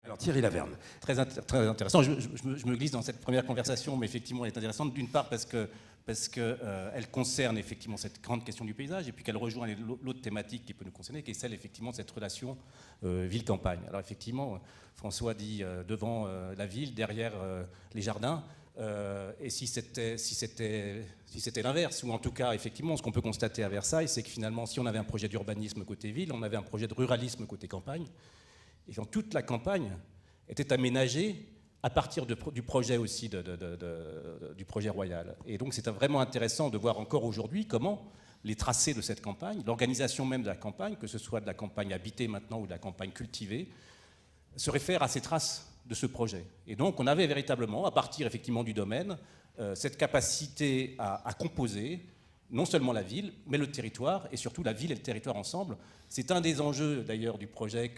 Alors Thierry Laverne. Très intéressant. Je me glisse dans cette première conversation, mais effectivement, elle est intéressante d'une part parce que elle concerne effectivement cette grande question du paysage, et puis qu'elle rejoint l'autre thématique qui peut nous concerner, qui est celle effectivement de cette relation ville-campagne. Alors effectivement, François dit devant la ville, derrière les jardins, et si c'était l'inverse, ou en tout cas effectivement ce qu'on peut constater à Versailles, c'est que finalement si on avait un projet d'urbanisme côté ville, on avait un projet de ruralisme côté campagne, et donc toute la campagne était aménagée à partir du projet aussi du projet royal. Et donc c'est vraiment intéressant de voir encore aujourd'hui comment les tracés de cette campagne, l'organisation même de la campagne, que ce soit de la campagne habitée maintenant ou de la campagne cultivée, se réfèrent à ces traces de ce projet. Et donc on avait véritablement, à partir effectivement du domaine, cette capacité à composer non seulement la ville, mais le territoire, et surtout la ville et le territoire ensemble. C'est un des enjeux d'ailleurs du projet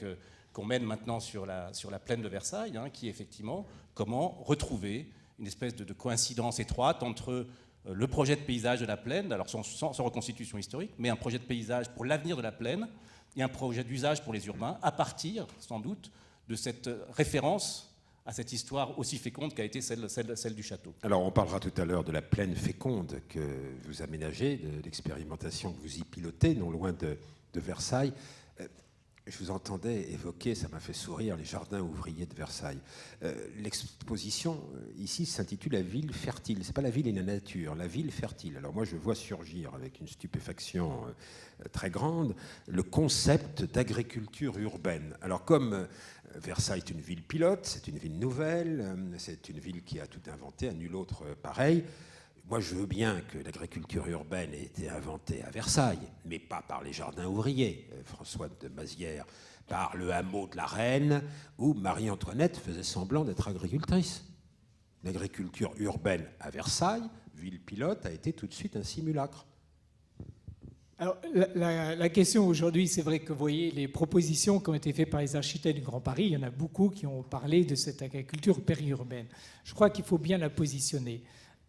qu'on mène maintenant sur la plaine de Versailles, qui est effectivement comment retrouver une espèce de coïncidence étroite entre le projet de paysage de la plaine, alors sans reconstitution historique, mais un projet de paysage pour l'avenir de la plaine et un projet d'usage pour les urbains, à partir, sans doute, de cette référence à cette histoire aussi féconde qu'a été celle du château. Alors on parlera tout à l'heure de la plaine féconde que vous aménagez, de l'expérimentation que vous y pilotez, non loin de Versailles. Je vous entendais évoquer, ça m'a fait sourire, les jardins ouvriers de Versailles. L'exposition ici s'intitule « La ville fertile ». Ce n'est pas la ville et la nature, la ville fertile. Alors moi, je vois surgir avec une stupéfaction très grande le concept d'agriculture urbaine. Alors comme Versailles est une ville pilote, c'est une ville nouvelle, c'est une ville qui a tout inventé, à nul autre pareil. Moi, je veux bien que l'agriculture urbaine ait été inventée à Versailles, mais pas par les jardins ouvriers, François de Mazières, par le hameau de la Reine, où Marie-Antoinette faisait semblant d'être agricultrice. L'agriculture urbaine à Versailles, ville pilote, a été tout de suite un simulacre. Alors, la question aujourd'hui, c'est vrai que vous voyez les propositions qui ont été faites par les architectes du Grand Paris, il y en a beaucoup qui ont parlé de cette agriculture périurbaine. Je crois qu'il faut bien la positionner.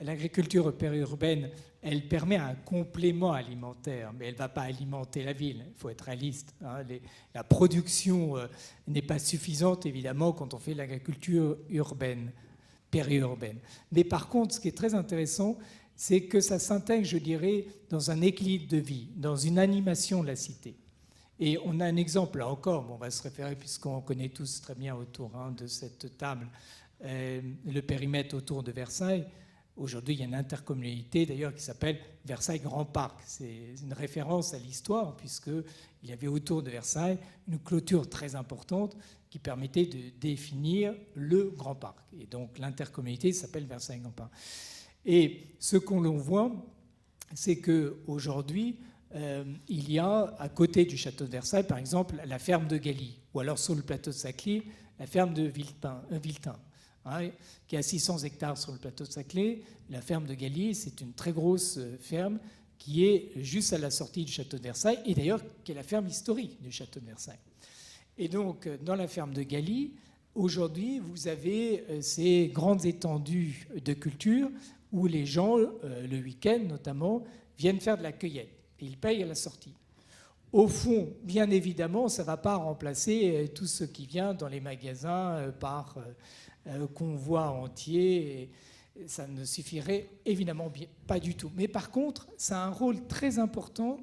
L'agriculture périurbaine, elle permet un complément alimentaire, mais elle ne va pas alimenter la ville. Il faut être réaliste. La production n'est pas suffisante, évidemment, quand on fait l'agriculture urbaine, périurbaine. Mais par contre, ce qui est très intéressant, c'est que ça s'intègre, je dirais, dans un équilibre de vie, dans une animation de la cité. Et on a un exemple, là encore, on va se référer, puisqu'on connaît tous très bien autour de cette table, le périmètre autour de Versailles. Aujourd'hui, il y a une intercommunalité d'ailleurs qui s'appelle Versailles Grand Parc. C'est une référence à l'histoire puisqu'il y avait autour de Versailles une clôture très importante qui permettait de définir le Grand Parc. Et donc l'intercommunalité s'appelle Versailles Grand Parc. Et ce qu'on voit, c'est qu'aujourd'hui, il y a à côté du château de Versailles, par exemple, la ferme de Galy, ou alors sur le plateau de Saclay, la ferme de Viltin. Qui a 600 hectares sur le plateau de Saclay. La ferme de Galy, c'est une très grosse ferme qui est juste à la sortie du château de Versailles, et d'ailleurs qui est la ferme historique du château de Versailles. Et donc, dans la ferme de Galy, aujourd'hui, vous avez ces grandes étendues de culture où les gens, le week-end notamment, viennent faire de la cueillette. Et ils payent à la sortie. Au fond, bien évidemment, ça ne va pas remplacer tout ce qui vient dans les magasins par convoi entier. Et ça ne suffirait évidemment pas du tout. Mais par contre, ça a un rôle très important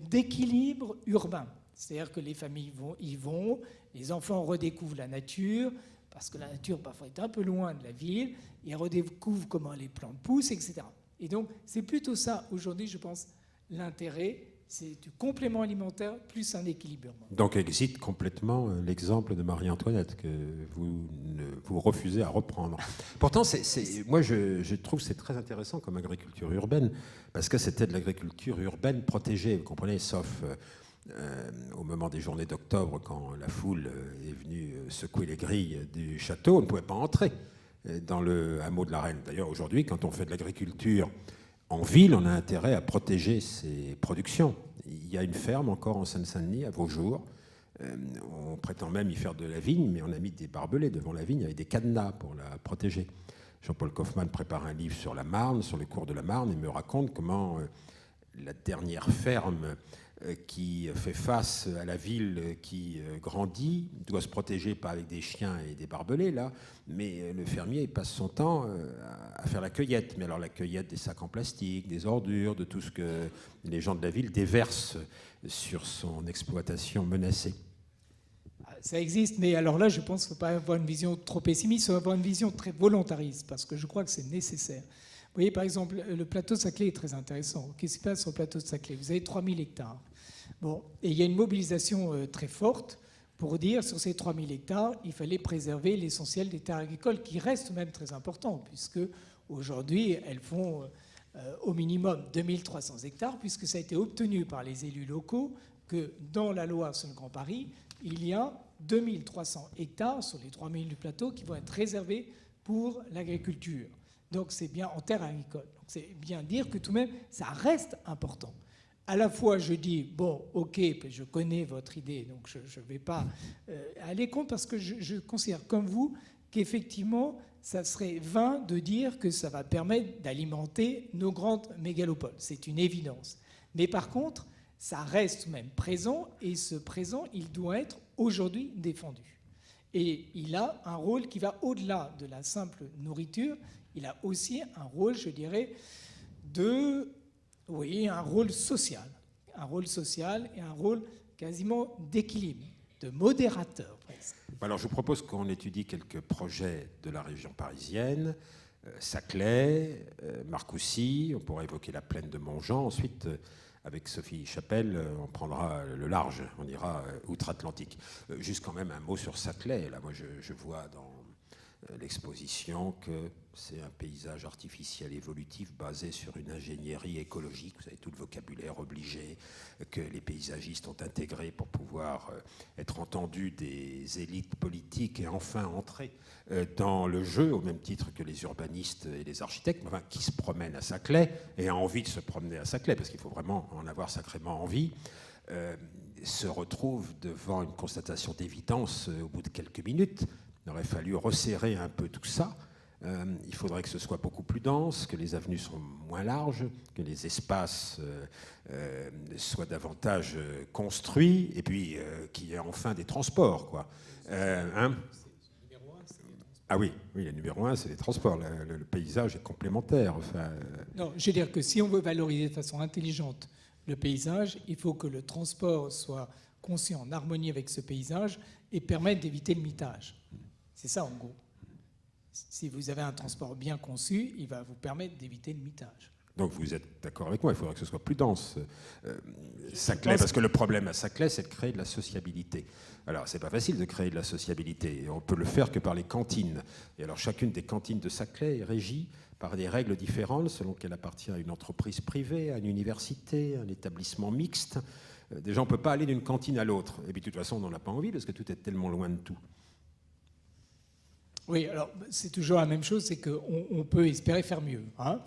d'équilibre urbain. C'est-à-dire que les familles y vont, les enfants redécouvrent la nature, parce que la nature parfois est un peu loin de la ville, ils redécouvrent comment les plantes poussent, etc. Et donc, c'est plutôt ça, aujourd'hui, je pense, l'intérêt, c'est du complément alimentaire plus un équilibre. Donc existe complètement l'exemple de Marie-Antoinette que vous refusez à reprendre. Pourtant, moi je trouve que c'est très intéressant comme agriculture urbaine, parce que c'était de l'agriculture urbaine protégée, vous comprenez, sauf au moment des journées d'octobre, quand la foule est venue secouer les grilles du château, on ne pouvait pas entrer dans le hameau de la Reine. D'ailleurs, aujourd'hui, quand on fait de l'agriculture en ville, on a intérêt à protéger ses productions. Il y a une ferme encore en Seine-Saint-Denis, à Vaujours. On prétend même y faire de la vigne, mais on a mis des barbelés devant la vigne avec des cadenas pour la protéger. Jean-Paul Kaufmann prépare un livre sur la Marne, sur les cours de la Marne, et me raconte comment la dernière ferme qui fait face à la ville qui grandit, doit se protéger pas avec des chiens et des barbelés, là, mais le fermier passe son temps à faire la cueillette. Mais alors la cueillette des sacs en plastique, des ordures, de tout ce que les gens de la ville déversent sur son exploitation menacée. Ça existe, mais alors là, je pense qu'il ne faut pas avoir une vision trop pessimiste, il faut avoir une vision très volontariste, parce que je crois que c'est nécessaire. Vous voyez, par exemple, le plateau de Saclay est très intéressant. Qu'est-ce qui se passe sur le plateau de Saclay? Vous avez 3000 hectares. Bon, et il y a une mobilisation très forte pour dire, sur ces 3000 hectares, il fallait préserver l'essentiel des terres agricoles, qui restent même très importants, puisque aujourd'hui, elles font au minimum 2300 hectares, puisque ça a été obtenu par les élus locaux que dans la loi sur le Grand Paris, il y a 2300 hectares sur les 3000 du plateau qui vont être réservés pour l'agriculture. Donc c'est bien en terre agricole. Donc c'est bien dire que tout de même, ça reste important. À la fois, je dis, bon, ok, je connais votre idée, donc je ne vais pas aller contre, parce que je considère comme vous qu'effectivement, ça serait vain de dire que ça va permettre d'alimenter nos grandes mégalopoles. C'est une évidence. Mais par contre, ça reste même présent, et ce présent, il doit être aujourd'hui défendu. Et il a un rôle qui va au-delà de la simple nourriture. Il a aussi un rôle, je dirais, un rôle social. Un rôle social et un rôle quasiment d'équilibre, de modérateur presque. Alors je vous propose qu'on étudie quelques projets de la région parisienne. Saclay, Marcoussis, on pourra évoquer la plaine de Montjean. Ensuite, avec Sophie Chapelle, on prendra le large, on ira outre-Atlantique. Juste quand même un mot sur Saclay. Là, moi, je vois dans l'exposition que c'est un paysage artificiel évolutif basé sur une ingénierie écologique. Vous avez tout le vocabulaire obligé que les paysagistes ont intégré pour pouvoir être entendus des élites politiques et enfin entrer dans le jeu, au même titre que les urbanistes et les architectes, enfin, qui se promènent à Saclay et ont envie de se promener à Saclay, parce qu'il faut vraiment en avoir sacrément envie, se retrouvent devant une constatation d'évidence au bout de quelques minutes. Il aurait fallu resserrer un peu tout ça. Il faudrait que ce soit beaucoup plus dense, que les avenues soient moins larges, que les espaces soient davantage construits, et puis qu'il y ait enfin des transports, quoi. Ah oui, le numéro 1, c'est les transports. Le paysage est complémentaire. Enfin, Non, je veux dire que si on veut valoriser de façon intelligente le paysage, il faut que le transport soit conçu en harmonie avec ce paysage et permette d'éviter le mitage. C'est ça, en gros. Si vous avez un transport bien conçu, il va vous permettre d'éviter le mitage. Donc vous êtes d'accord avec moi, il faudrait que ce soit plus dense. Saclay, parce que le problème à Saclay, c'est de créer de la sociabilité. Alors, c'est pas facile de créer de la sociabilité. On peut le faire que par les cantines. Et alors, chacune des cantines de Saclay est régie par des règles différentes selon qu'elle appartient à une entreprise privée, à une université, à un établissement mixte. Déjà, on ne peut pas aller d'une cantine à l'autre. Et puis, de toute façon, on n'en a pas envie parce que tout est tellement loin de tout. Oui, alors c'est toujours la même chose, c'est qu'on peut espérer faire mieux. Hein.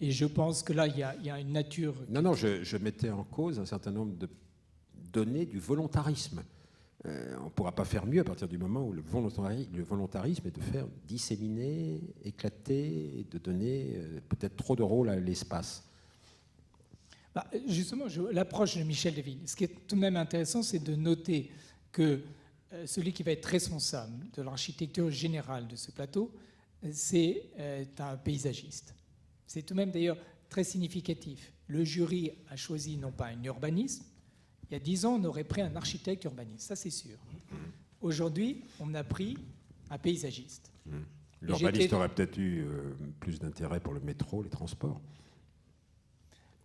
Et je pense que là, il y a une nature... Non, je mettais en cause un certain nombre de données du volontarisme. On ne pourra pas faire mieux à partir du moment où le volontarisme est de faire disséminer, éclater, et de donner peut-être trop de rôle à l'espace. Justement, l'approche de Michel Deville, ce qui est tout de même intéressant, c'est de noter que celui qui va être responsable de l'architecture générale de ce plateau, c'est un paysagiste. C'est tout de même d'ailleurs très significatif. Le jury a choisi non pas un urbaniste. Il y a 10 ans, on aurait pris un architecte urbaniste, ça c'est sûr. Aujourd'hui, on a pris un paysagiste. L'urbaniste aurait peut-être eu plus d'intérêt pour le métro, les transports.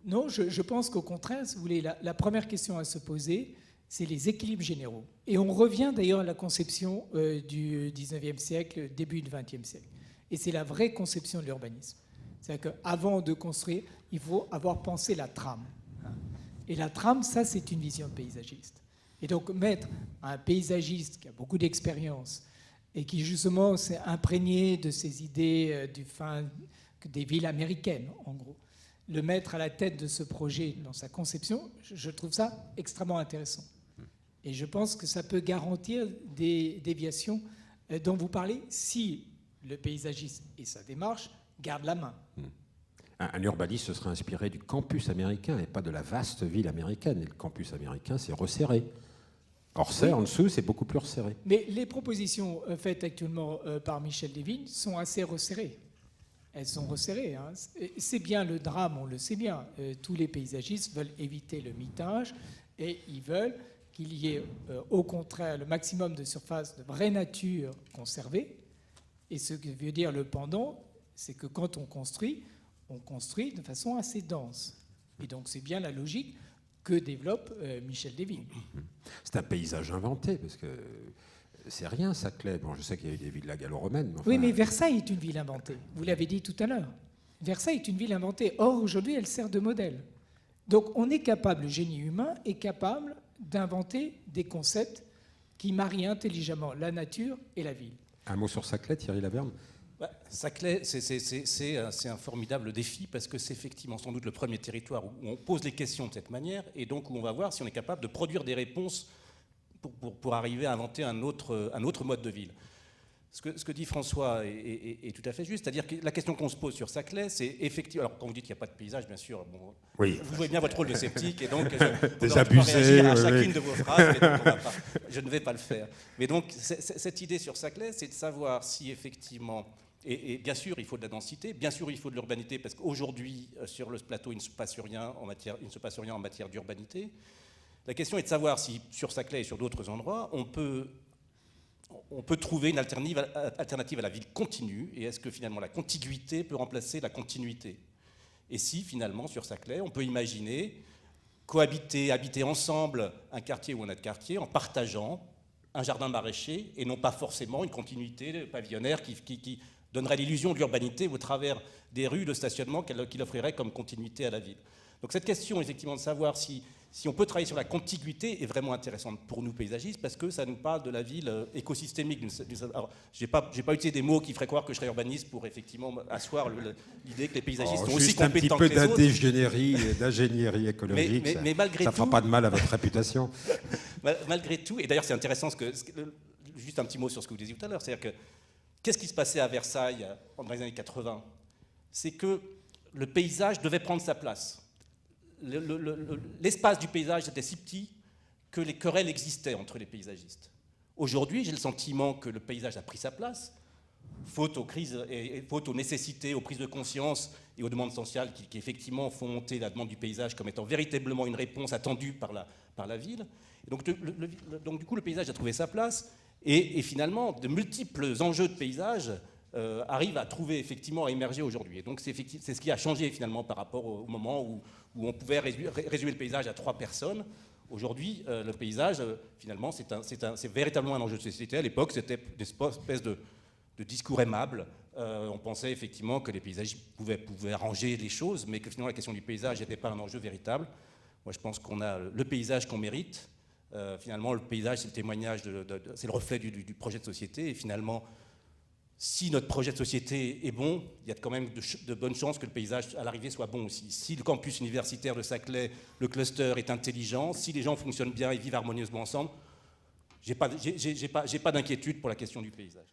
Non, je pense qu'au contraire, si vous voulez, la première question à se poser, c'est les équilibres généraux. Et on revient d'ailleurs à la conception du 19e siècle, début du 20e siècle. Et c'est la vraie conception de l'urbanisme. C'est-à-dire qu'avant de construire, il faut avoir pensé la trame. Et la trame, ça, c'est une vision de paysagiste. Et donc, mettre un paysagiste qui a beaucoup d'expérience et qui, justement, s'est imprégné de ces idées des villes américaines, en gros, le mettre à la tête de ce projet dans sa conception, je trouve ça extrêmement intéressant. Et je pense que ça peut garantir des déviations dont vous parlez si le paysagiste et sa démarche gardent la main. Un urbaniste se serait inspiré du campus américain et pas de la vaste ville américaine. Et le campus américain, c'est resserré. Orsay, en dessous, c'est beaucoup plus resserré. Mais les propositions faites actuellement par Michel Levine sont assez resserrées. Elles sont resserrées. Hein. C'est bien le drame, on le sait bien. Tous les paysagistes veulent éviter le mitage et ils veulent qu'il y ait au contraire le maximum de surface de vraie nature conservée. Et ce que veut dire le pendant, c'est que quand on construit de façon assez dense. Et donc c'est bien la logique que développe Michel Levine. C'est un paysage inventé, parce que c'est rien, Saclay. Bon, je sais qu'il y a eu des villes gallo-romaines. Mais enfin... Oui, mais Versailles est une ville inventée. Vous l'avez dit tout à l'heure. Versailles est une ville inventée. Or, aujourd'hui, elle sert de modèle. Donc on est capable, le génie humain est capable d'inventer des concepts qui marient intelligemment la nature et la ville. Un mot sur Saclay, Thierry Laverne? Saclay, c'est un formidable défi parce que c'est effectivement sans doute le premier territoire où on pose les questions de cette manière et donc où on va voir si on est capable de produire des réponses pour arriver à inventer un autre mode de ville. Ce que dit François est tout à fait juste, c'est-à-dire que la question qu'on se pose sur Saclay, c'est effectivement... Alors quand vous dites qu'il n'y a pas de paysage, bien sûr, bon, oui. Vous jouez bien votre rôle de sceptique et donc réagir à chacune de vos phrases, mais donc je ne vais pas le faire. Mais donc cette idée sur Saclay, c'est de savoir si effectivement... Et bien sûr, il faut de la densité, bien sûr, il faut de l'urbanité, parce qu'aujourd'hui, sur le plateau, il ne se passe rien en matière d'urbanité. La question est de savoir si, sur Saclay et sur d'autres endroits, on peut trouver une alternative à la ville continue, et est-ce que finalement la contiguïté peut remplacer la continuité? Et si, finalement, sur Saclay, on peut imaginer habiter ensemble un quartier ou un autre quartier en partageant un jardin maraîcher, et non pas forcément une continuité pavillonnaire qui donnerait l'illusion de l'urbanité au travers des rues de stationnement qu'il offrirait comme continuité à la ville. Donc cette question, effectivement, de savoir si on peut travailler sur la contiguïté est vraiment intéressante pour nous paysagistes parce que ça nous parle de la ville écosystémique. Alors, j'ai pas utilisé des mots qui feraient croire que je serais urbaniste pour effectivement asseoir l'idée que les paysagistes sont aussi compétents que les autres. Juste un petit peu d'ingénierie écologique, mais malgré ça tout, fera pas de mal à votre réputation. Malgré tout, et d'ailleurs c'est intéressant, juste un petit mot sur ce que vous disiez tout à l'heure, c'est-à-dire que qu'est-ce qui se passait à Versailles dans les années 80? C'est que le paysage devait prendre sa place. L'espace du paysage était si petit que les querelles existaient entre les paysagistes. Aujourd'hui, j'ai le sentiment que le paysage a pris sa place, faute aux crises et faute aux nécessités, aux prises de conscience et aux demandes sociales qui effectivement font monter la demande du paysage comme étant véritablement une réponse attendue par la ville. Et donc du coup, le paysage a trouvé sa place et finalement, de multiples enjeux de paysage arrivent à trouver effectivement à émerger aujourd'hui. Et donc c'est ce qui a changé finalement par rapport au moment où on pouvait résumer le paysage à 3 personnes. Aujourd'hui, le paysage, finalement, c'est véritablement un enjeu de société. À l'époque, c'était une espèce de discours aimable. On pensait effectivement que les paysagistes pouvaient arranger les choses, mais que finalement la question du paysage n'était pas un enjeu véritable. Moi, je pense qu'on a le paysage qu'on mérite. Finalement, le paysage, c'est le témoignage, c'est le reflet du projet de société. Et finalement, si notre projet de société est bon, il y a quand même de bonnes chances que le paysage, à l'arrivée, soit bon aussi. Si le campus universitaire de Saclay, le cluster est intelligent, si les gens fonctionnent bien et vivent harmonieusement ensemble, j'ai pas d'inquiétude pour la question du paysage.